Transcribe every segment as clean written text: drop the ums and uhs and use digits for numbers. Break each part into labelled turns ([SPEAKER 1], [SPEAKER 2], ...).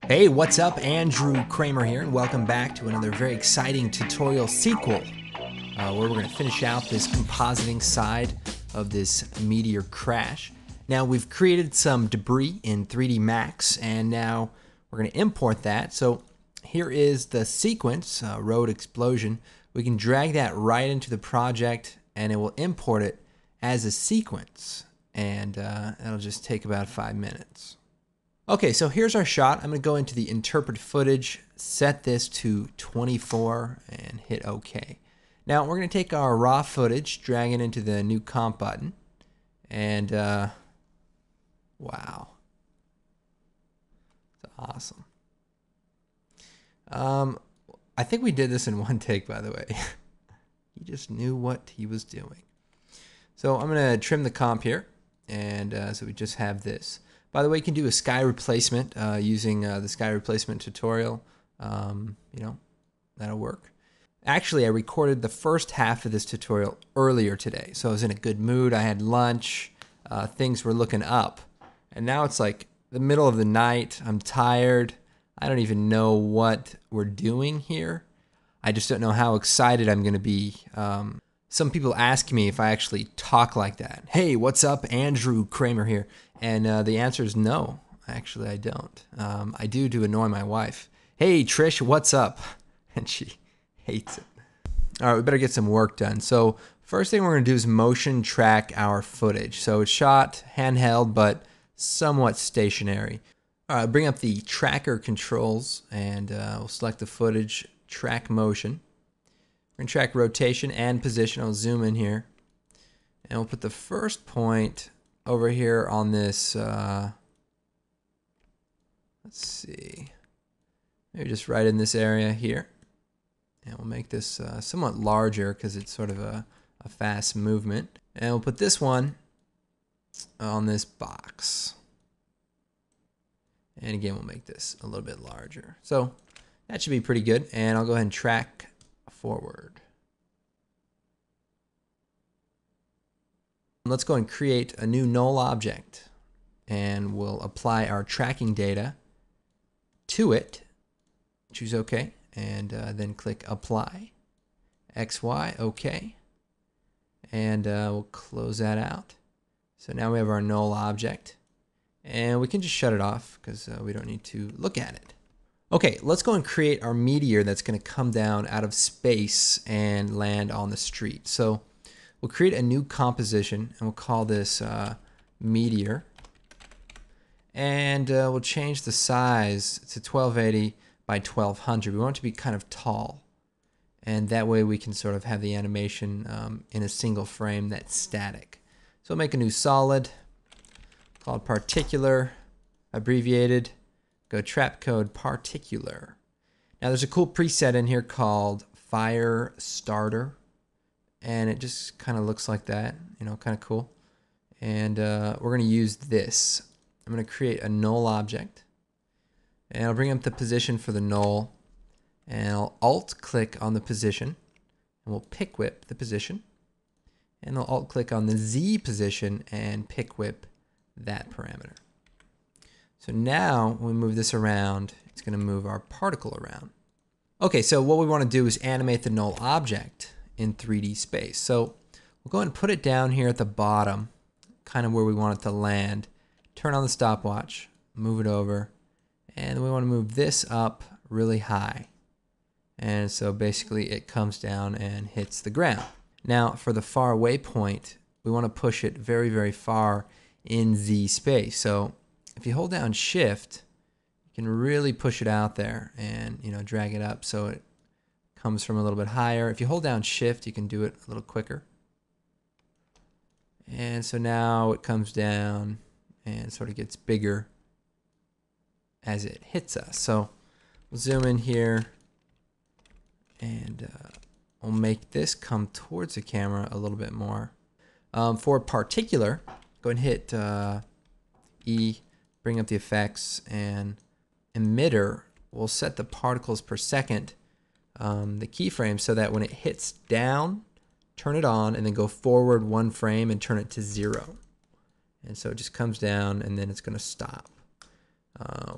[SPEAKER 1] Hey, what's up? Andrew Kramer here, and welcome back to another very exciting tutorial sequel where we're going to finish out this compositing side of this Meteor Crash. Now, we've created some debris in 3D Max, and now we're going to import that. So here is the sequence, road explosion. We can drag that right into the project, and it will import it as a sequence, and that'll just take about 5 minutes. Okay, so here's our shot. I'm going to go into the interpret footage, set this to 24, and hit OK. Now we're going to take our raw footage, drag it into the new comp button, and wow, it's awesome. I think we did this in one take, by the way. He just knew what he was doing. So I'm going to trim the comp here, and so we just have this. By the way, you can do a sky replacement using the sky replacement tutorial. That'll work. Actually, I recorded the first half of this tutorial earlier today, so I was in a good mood. I had lunch. Things were looking up. And now it's like the middle of the night. I'm tired. I don't even know what we're doing here. I just don't know how excited I'm going to be. Some people ask me if I actually talk like that. Hey, what's up? Andrew Kramer here. And the answer is no. Actually, I don't. I do to annoy my wife. Hey, Trish, what's up? And she hates it. All right, we better get some work done. So first thing we're going to do is motion track our footage. So it's shot handheld, but somewhat stationary. All right, bring up the tracker controls, and we'll select the footage, track motion. We're going to track rotation and position. I'll zoom in here. And we'll put the first point over here on this, let's see, maybe just right in this area here. And we'll make this somewhat larger because it's sort of a fast movement. And we'll put this one on this box. And again, we'll make this a little bit larger. So that should be pretty good. And I'll go ahead and track forward. Let's go and create a new null object, and we'll apply our tracking data to it. Choose OK, and then click Apply. XY, OK. And we'll close that out. So now we have our null object, and we can just shut it off because we don't need to look at it. Okay, let's go and create our meteor that's going to come down out of space and land on the street. So we'll create a new composition, and we'll call this Meteor. And we'll change the size to 1280 by 1200. We want it to be kind of tall. And that way we can sort of have the animation in a single frame that's static. So we'll make a new solid, call it particular, abbreviated, go trap code particular. Now there's a cool preset in here called Fire Starter. And it just kind of looks like that, kind of cool. And we're going to use this. I'm going to create a null object. And I'll bring up the position for the null. And I'll alt-click on the position. And we'll pick whip the position. And I'll alt-click on the Z position and pick whip that parameter. So now when we move this around, it's going to move our particle around. Okay, so what we want to do is animate the null object in 3D space. So we'll go ahead and put it down here at the bottom, kind of where we want it to land. Turn on the stopwatch, move it over, and we want to move this up really high. And so basically it comes down and hits the ground. Now for the far away point, we want to push it very, very far in Z space. So if you hold down Shift, you can really push it out there and drag it up so it comes from a little bit higher. If you hold down Shift, you can do it a little quicker. And so now it comes down and sort of gets bigger as it hits us. So we'll zoom in here, and we'll make this come towards the camera a little bit more. For particular, go ahead and hit E, bring up the effects, and emitter, we'll set the particles per second, the keyframe, so that when it hits down, turn it on, and then go forward one frame and turn it to 0. And so it just comes down, and then it's going to stop.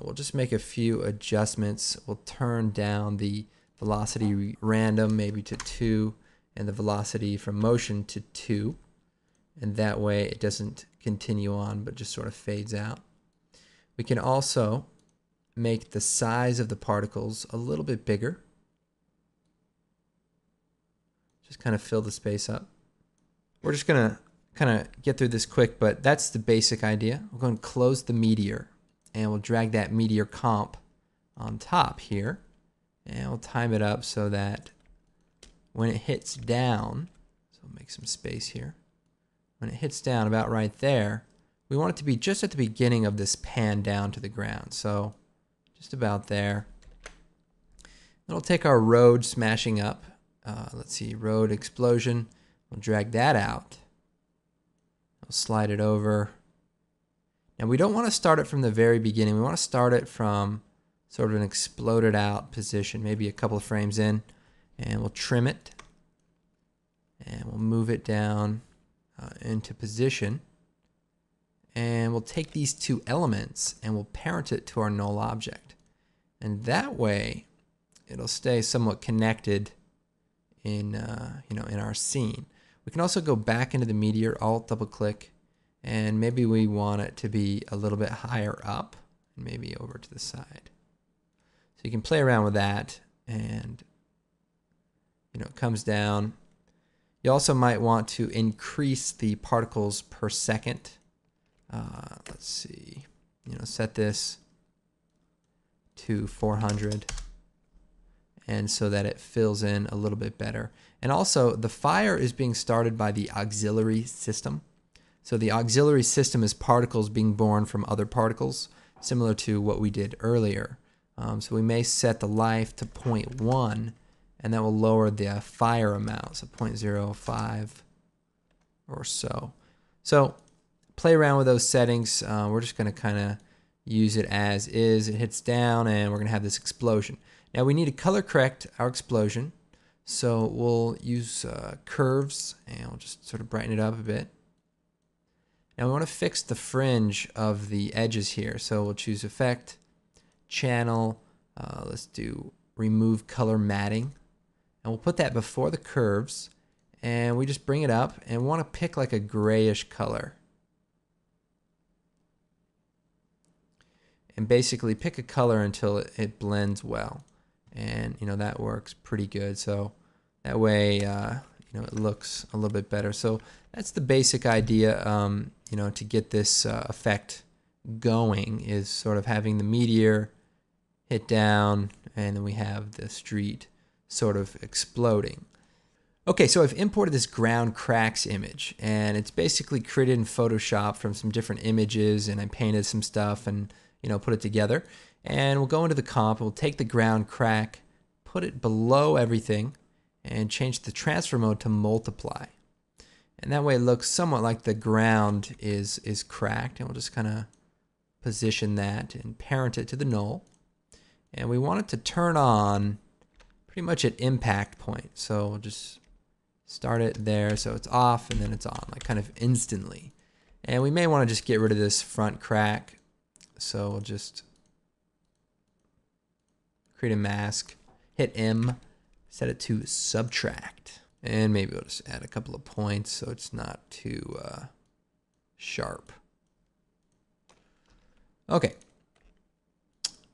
[SPEAKER 1] We'll just make a few adjustments. We'll turn down the velocity random maybe to 2 and the velocity from motion to 2. And that way it doesn't continue on but just sort of fades out. We can also make the size of the particles a little bit bigger. Just kind of fill the space up. We're just going to kind of get through this quick, but that's the basic idea. We're going to close the meteor, and we'll drag that meteor comp on top here, and we'll time it up so that when it hits down, so we'll make some space here. When it hits down about right there, we want it to be just at the beginning of this pan down to the ground. So just about there. Then we'll take our road smashing up. Let's see, road explosion. We'll drag that out. We'll slide it over. Now we don't want to start it from the very beginning. We want to start it from sort of an exploded out position, maybe a couple of frames in. And we'll trim it. And we'll move it down into position. And we'll take these two elements and we'll parent it to our null object. And that way it'll stay somewhat connected in in our scene. We can also go back into the meteor, alt double click, and maybe we want it to be a little bit higher up and maybe over to the side. So you can play around with that, and it comes down. You also might want to increase the particles per second. Let's see, set this to 400. And so that it fills in a little bit better. And also, the fire is being started by the auxiliary system. So the auxiliary system is particles being born from other particles, similar to what we did earlier. So we may set the life to 0.1, and that will lower the fire amount, so 0.05 or so. So play around with those settings. We're just going to kind of use it as is. It hits down, and we're going to have this explosion. Now we need to color correct our explosion, so we'll use curves, and we'll just sort of brighten it up a bit. Now we want to fix the fringe of the edges here, so we'll choose Effect, Channel, let's do Remove Color Matting, and we'll put that before the curves, and we just bring it up, and we want to pick like a grayish color. And basically pick a color until it blends well. And that works pretty good. So that way it looks a little bit better. So that's the basic idea. To get this effect going is sort of having the meteor hit down, and then we have the street sort of exploding. Okay, so I've imported this ground cracks image, and it's basically created in Photoshop from some different images, and I painted some stuff and put it together. And we'll go into the comp, and we'll take the ground crack, put it below everything, and change the transfer mode to multiply. And that way it looks somewhat like the ground is cracked, and we'll just kind of position that and parent it to the null. And we want it to turn on pretty much at impact point. So we'll just start it there so it's off, and then it's on, like kind of instantly. And we may want to just get rid of this front crack. So we'll just create a mask, hit M, set it to subtract, and maybe we'll just add a couple of points so it's not too sharp. Okay,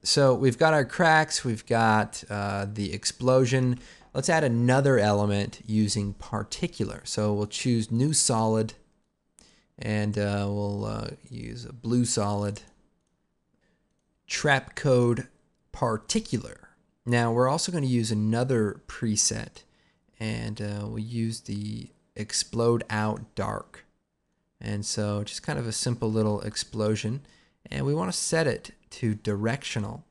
[SPEAKER 1] so we've got our cracks, we've got the explosion. Let's add another element using particular. So we'll choose new solid, and we'll use a blue solid. Trap code particular. Now we're also going to use another preset, and we'll use the explode out dark. And so just kind of a simple little explosion, and we want to set it to directional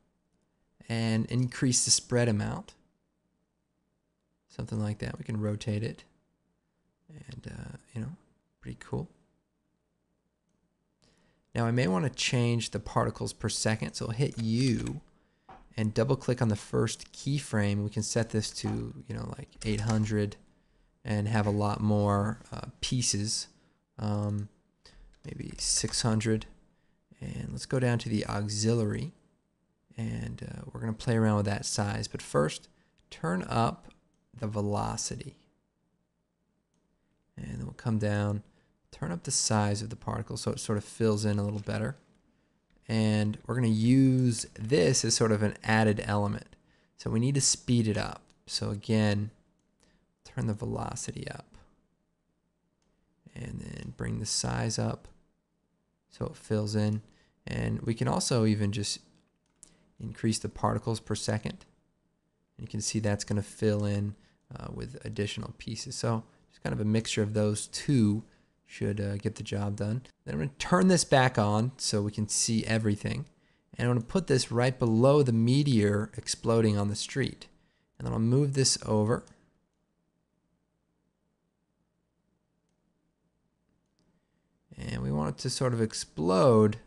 [SPEAKER 1] and increase the spread amount, something like that. We can rotate it, and pretty cool. Now I may want to change the particles per second, so I'll hit U and double click on the first keyframe. We can set this to like 800 and have a lot more pieces, maybe 600, And let's go down to the auxiliary, and we're going to play around with that size. But first, turn up the velocity. And then we'll come down, turn up the size of the particle so it sort of fills in a little better. And we're going to use this as sort of an added element. So we need to speed it up. So again, turn the velocity up. And then bring the size up so it fills in. And we can also even just increase the particles per second. And you can see that's going to fill in with additional pieces. So just kind of a mixture of those two should get the job done. Then I'm going to turn this back on so we can see everything. And I'm going to put this right below the meteor exploding on the street. And then I'll move this over. And we want it to sort of explode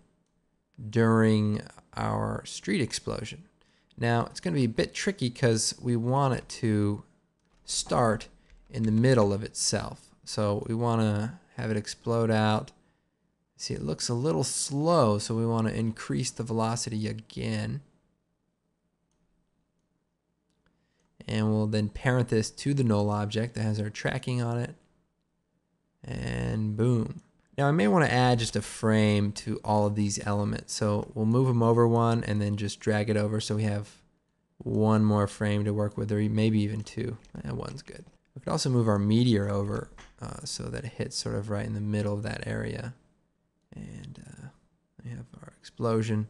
[SPEAKER 1] during our street explosion. Now, it's going to be a bit tricky because we want it to start in the middle of itself. So we want to have it explode out. See, it looks a little slow, so we want to increase the velocity again. And we'll then parent this to the null object that has our tracking on it. And boom. Now I may want to add just a frame to all of these elements. So we'll move them over one and then just drag it over so we have one more frame to work with, or maybe even two. One's good. We could also move our meteor over so that it hits sort of right in the middle of that area. And we have our explosion.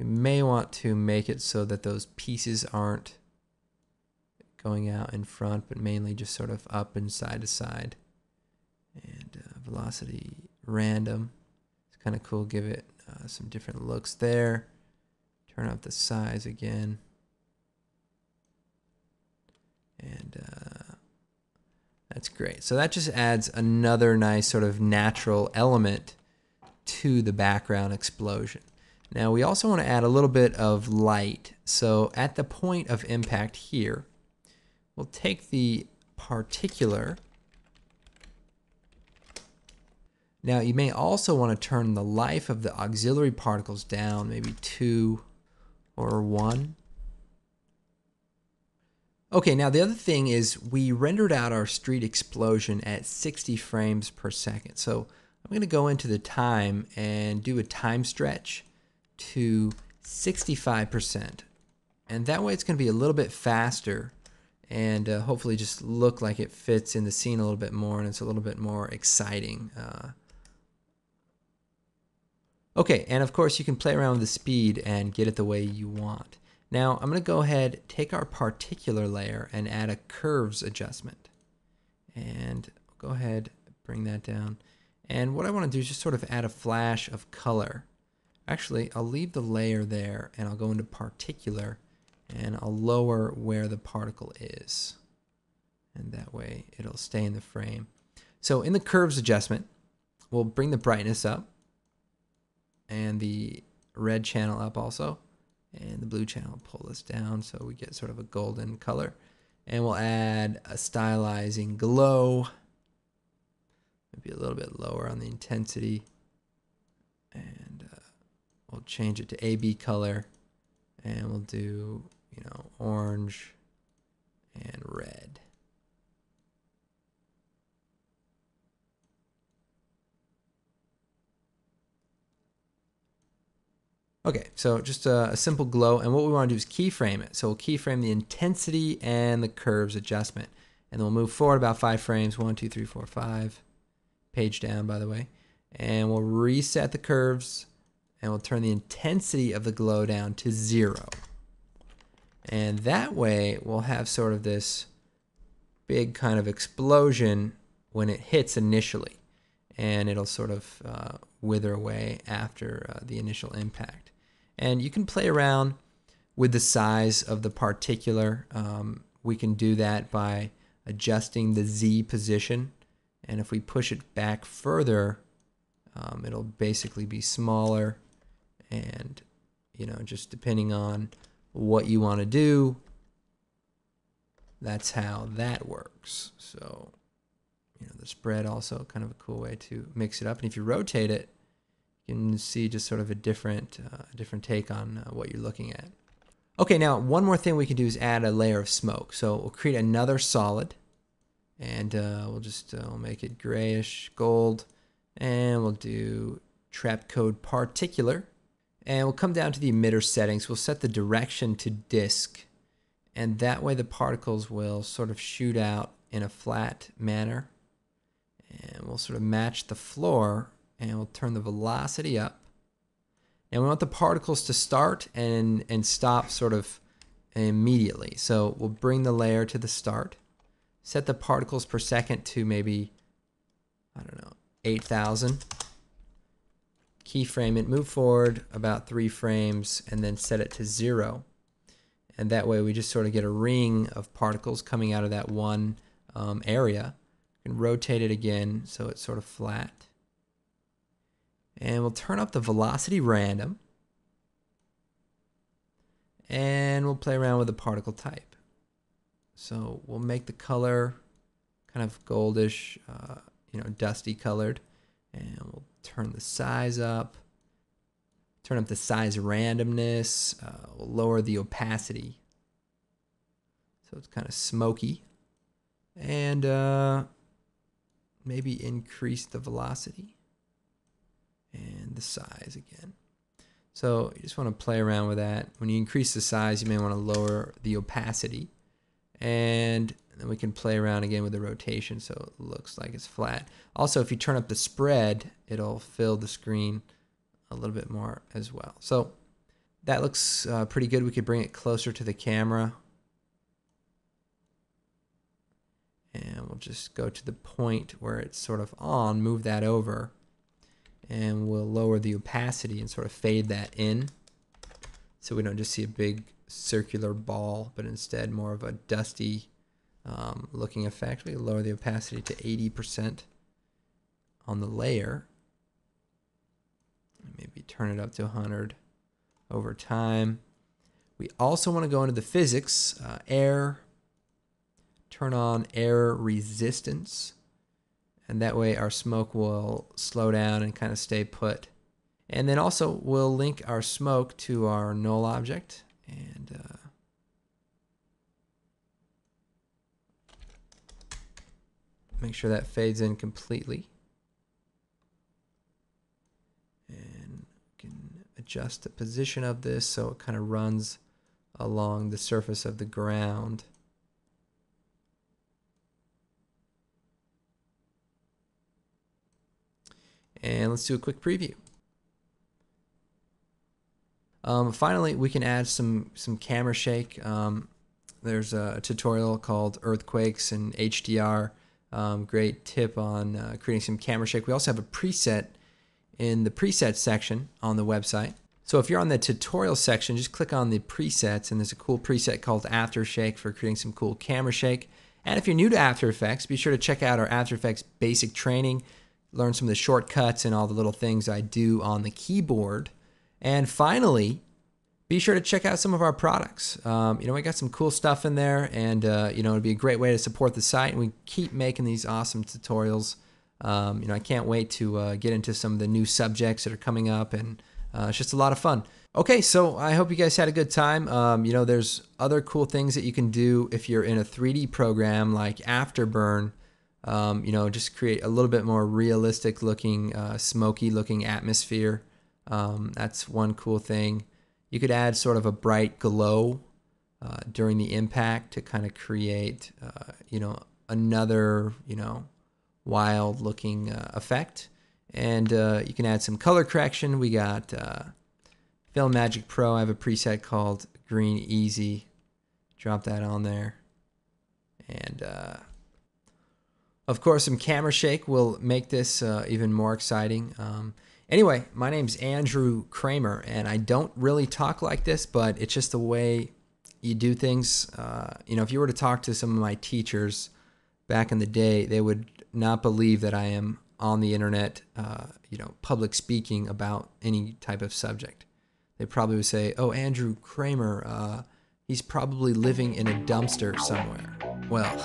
[SPEAKER 1] We may want to make it so that those pieces aren't going out in front, but mainly just sort of up and side to side. And velocity random. It's kind of cool. Give it some different looks there. Turn up the size again. And that's great. So that just adds another nice sort of natural element to the background explosion. Now we also want to add a little bit of light. So at the point of impact here, we'll take the particular. Now you may also want to turn the life of the auxiliary particles down, maybe 2 or 1. Okay, now the other thing is we rendered out our street explosion at 60 frames per second. So I'm going to go into the time and do a time stretch to 65%. And that way it's going to be a little bit faster and hopefully just look like it fits in the scene a little bit more and it's a little bit more exciting. Okay, and of course you can play around with the speed and get it the way you want. Now I'm going to go ahead, take our particular layer and add a curves adjustment. And go ahead, bring that down. And what I want to do is just sort of add a flash of color. Actually, I'll leave the layer there and I'll go into particular and I'll lower where the particle is. And that way it'll stay in the frame. So in the curves adjustment, we'll bring the brightness up and the red channel up also. And the blue channel, pull this down so we get sort of a golden color. And we'll add a stylizing glow. Maybe a little bit lower on the intensity. And we'll change it to AB color. And we'll do, orange and red. Okay, so just a simple glow, and what we want to do is keyframe it. So we'll keyframe the intensity and the curves adjustment. And then we'll move forward about 5 frames, 1, 2, 3, 4, 5. Page down, by the way. And we'll reset the curves, and we'll turn the intensity of the glow down to 0. And that way, we'll have sort of this big kind of explosion when it hits initially. And it'll sort of wither away after the initial impact. And you can play around with the size of the particular. We can do that by adjusting the Z position. And if we push it back further, it'll basically be smaller. And, just depending on what you want to do, that's how that works. So, the spread also kind of a cool way to mix it up. And if you rotate it, you can see just sort of a different take on what you're looking at. Okay, now one more thing we can do is add a layer of smoke. So we'll create another solid, and we'll make it grayish gold, and we'll do trap code particular, and we'll come down to the emitter settings. We'll set the direction to disk, and that way the particles will sort of shoot out in a flat manner, and we'll sort of match the floor, and we'll turn the velocity up. And we want the particles to start and stop sort of immediately. So we'll bring the layer to the start, set the particles per second to maybe, I don't know, 8,000. Keyframe it, move forward about 3 frames, and then set it to 0. And that way we just sort of get a ring of particles coming out of that one area. You can rotate it again so it's sort of flat. And we'll turn up the velocity random, and we'll play around with the particle type. So we'll make the color kind of goldish, dusty colored, and we'll turn the size up, turn up the size randomness, we'll lower the opacity so it's kind of smoky, and maybe increase the velocity and the size again. So you just want to play around with that. When you increase the size, you may want to lower the opacity, and then we can play around again with the rotation so it looks like it's flat. Also, if you turn up the spread, it'll fill the screen a little bit more as well. So that looks pretty good. We could bring it closer to the camera, and we'll just go to the point where it's sort of on, move that over, and we'll lower the opacity and sort of fade that in so we don't just see a big circular ball, but instead more of a dusty looking effect. We lower the opacity to 80% on the layer, and maybe turn it up to 100 over time. We also want to go into the physics, air, turn on air resistance, and that way our smoke will slow down and kind of stay put. And then also we'll link our smoke to our null object, and make sure that fades in completely. And we can adjust the position of this so it kind of runs along the surface of the ground. And let's do a quick preview. Finally, we can add some camera shake. There's a tutorial called Earthquakes and HDR. Great tip on creating some camera shake. We also have a preset in the presets section on the website. So if you're on the tutorial section, just click on the presets, and there's a cool preset called Aftershake for creating some cool camera shake. And if you're new to After Effects, be sure to check out our After Effects basic training. Learn some of the shortcuts and all the little things I do on the keyboard. And finally, be sure to check out some of our products. We got some cool stuff in there, and it'd be a great way to support the site. And we keep making these awesome tutorials. I can't wait to get into some of the new subjects that are coming up, and it's just a lot of fun. Okay, so I hope you guys had a good time. There's other cool things that you can do if you're in a 3D program like Afterburn. Just create a little bit more realistic looking, smoky looking atmosphere. That's one cool thing. You could add sort of a bright glow during the impact to kind of create, another, wild looking effect. And you can add some color correction. We got Film Magic Pro. I have a preset called Green Easy. Drop that on there. And of course, some camera shake will make this even more exciting. Anyway, my name's Andrew Kramer, and I don't really talk like this, but it's just the way you do things. If you were to talk to some of my teachers back in the day, they would not believe that I am on the internet, public speaking about any type of subject. They probably would say, "Oh, Andrew Kramer, he's probably living in a dumpster somewhere." Well,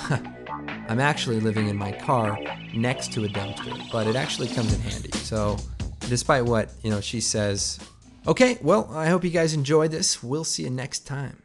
[SPEAKER 1] I'm actually living in my car next to a dumpster, but it actually comes in handy. So despite what, she says. Okay, well, I hope you guys enjoyed this. We'll see you next time.